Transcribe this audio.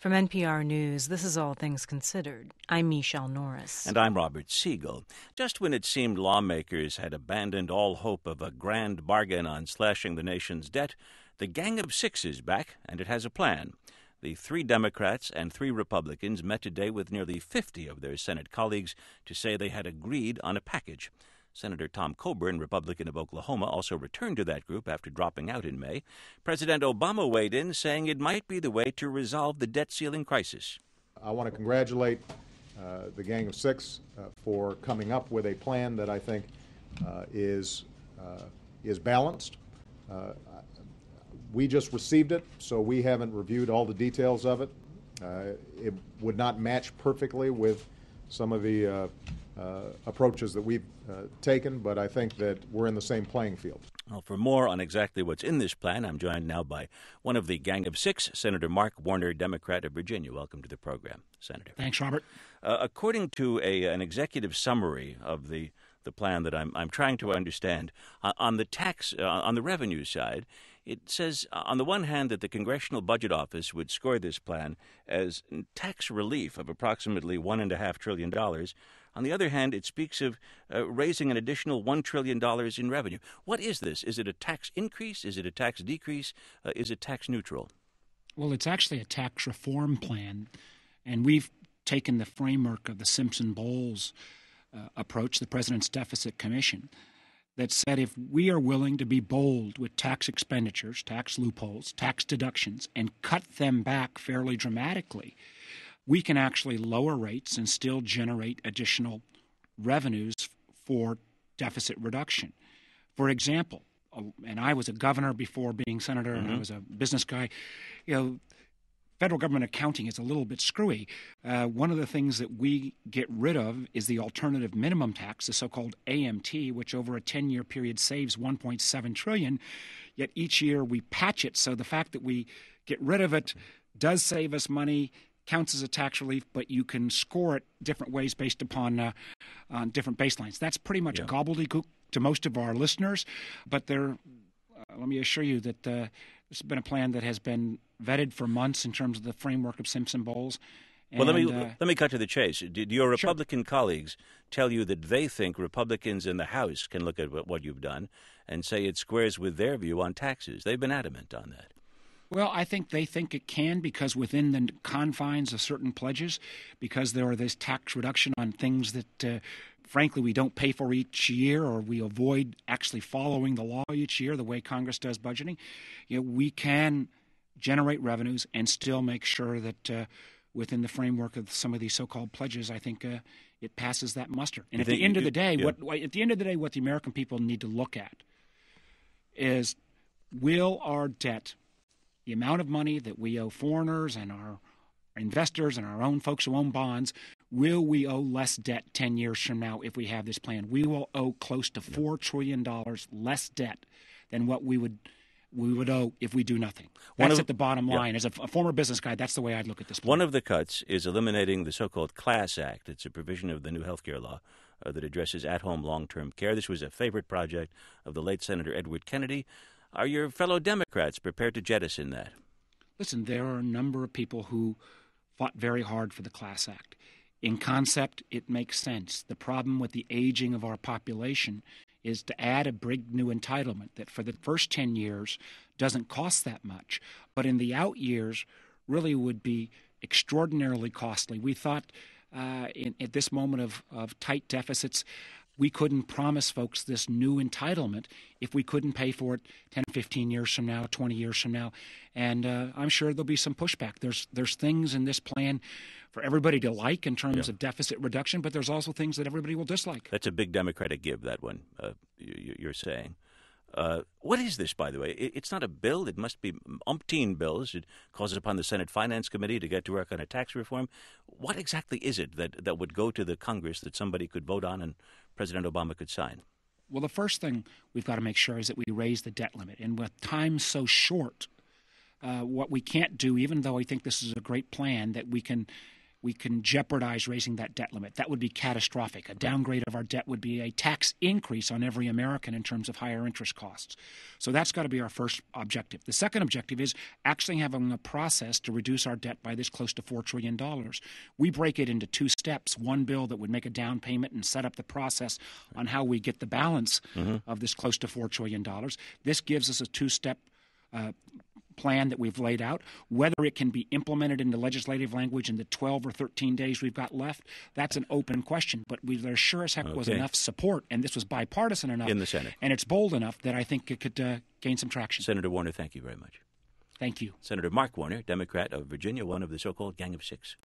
From NPR News, this is All Things Considered. I'm Michelle Norris. And I'm Robert Siegel. Just when it seemed lawmakers had abandoned all hope of a grand bargain on slashing the nation's debt, the Gang of Six is back, and it has a plan. The 3 Democrats and 3 Republicans met today with nearly 50 of their Senate colleagues to say they had agreed on a package. Senator Tom Coburn, Republican of Oklahoma, also returned to that group after dropping out in May. President Obama weighed in, saying it might be the way to resolve the debt ceiling crisis. I want to congratulate the Gang of Six for coming up with a plan that I think is balanced. We just received it, so we haven't reviewed all the details of it. It would not match perfectly with some of the approaches that we've taken, but I think that we're in the same playing field. Well, for more on exactly what's in this plan, I'm joined now by one of the Gang of Six, Senator Mark Warner, Democrat of Virginia. Welcome to the program, Senator. Thanks, Robert. According to an executive summary of the plan that I'm trying to understand, on the revenue side, it says, on the one hand, that the Congressional Budget Office would score this plan as tax relief of approximately $1.5 trillion. On the other hand, it speaks of raising an additional $1 trillion in revenue. What is this? Is it a tax increase? Is it a tax decrease? Is it tax neutral? Well, it's actually a tax reform plan, and we've taken the framework of the Simpson-Bowles approach, the President's Deficit Commission, that said if we are willing to be bold with tax expenditures, tax loopholes, tax deductions, and cut them back fairly dramatically, we can actually lower rates and still generate additional revenues for deficit reduction. For example, and I was a governor before being senator, and I was a business guy, federal government accounting is a little bit screwy. One of the things that we get rid of is the alternative minimum tax, the so-called AMT, which over a 10-year period saves $1.7 trillion, yet each year we patch it. So the fact that we get rid of it does save us money, counts as a tax relief, but you can score it different ways based upon different baselines. That's pretty much a gobbledygook to most of our listeners, but let me assure you that this has been a plan that has been vetted for months in terms of the framework of Simpson-Bowles. Well, let me cut to the chase. Did your Republican colleagues tell you that they think Republicans in the House can look at what you've done and say it squares with their view on taxes? They've been adamant on that. Well, I think they think it can because within the confines of certain pledges, because there are this tax reduction on things that, frankly, we don't pay for each year, or we avoid actually following the law each year the way Congress does budgeting, we can generate revenues and still make sure that within the framework of some of these so-called pledges, I think it passes that muster. And at the end of the day, what the American people need to look at is, will our debt, the amount of money that we owe foreigners and our investors and our own folks who own bonds, will we owe less debt 10 years from now if we have this plan? We will owe close to $4 trillion less debt than what we would owe if we do nothing. That's at the bottom line. As a former business guy, that's the way I'd look at this plan. One of the cuts is eliminating the so-called Class Act. It's a provision of the new health care law that addresses at-home long-term care. This was a favorite project of the late Senator Edward Kennedy. Are your fellow Democrats prepared to jettison that? Listen, there are a number of people who fought very hard for the Class Act. In concept, it makes sense. The problem with the aging of our population is to add a big new entitlement that for the first 10 years doesn't cost that much, but in the out years really would be extraordinarily costly. We thought at this moment of tight deficits, we couldn't promise folks this new entitlement if we couldn't pay for it 10, 15 years from now, 20 years from now. And I'm sure there'll be some pushback. There's things in this plan for everybody to like in terms of deficit reduction, but there's also things that everybody will dislike. That's a big Democratic give, that one, you're saying. What is this, by the way? It's not a bill. It must be umpteen bills. It calls upon the Senate Finance Committee to get to work on a tax reform. What exactly is it that would go to the Congress that somebody could vote on and President Obama could sign? Well, the first thing we've got to make sure is that we raise the debt limit. And with time so short, what we can't do, even though I think this is a great plan, that we can we can jeopardize raising that debt limit. That would be catastrophic. A downgrade of our debt would be a tax increase on every American in terms of higher interest costs. So that's got to be our first objective. The second objective is actually having a process to reduce our debt by this close to $4 trillion. We break it into two steps. One bill that would make a down payment and set up the process on how we get the balance of this close to $4 trillion. This gives us a two-step plan that we've laid out. Whether it can be implemented into legislative language in the 12 or 13 days we've got left, that's an open question. But there sure as heck was enough support, and this was bipartisan enough in the Senate, and it's bold enough that I think it could gain some traction. Senator Warner, thank you very much. Thank you. Senator Mark Warner, Democrat of Virginia, one of the so-called Gang of Six.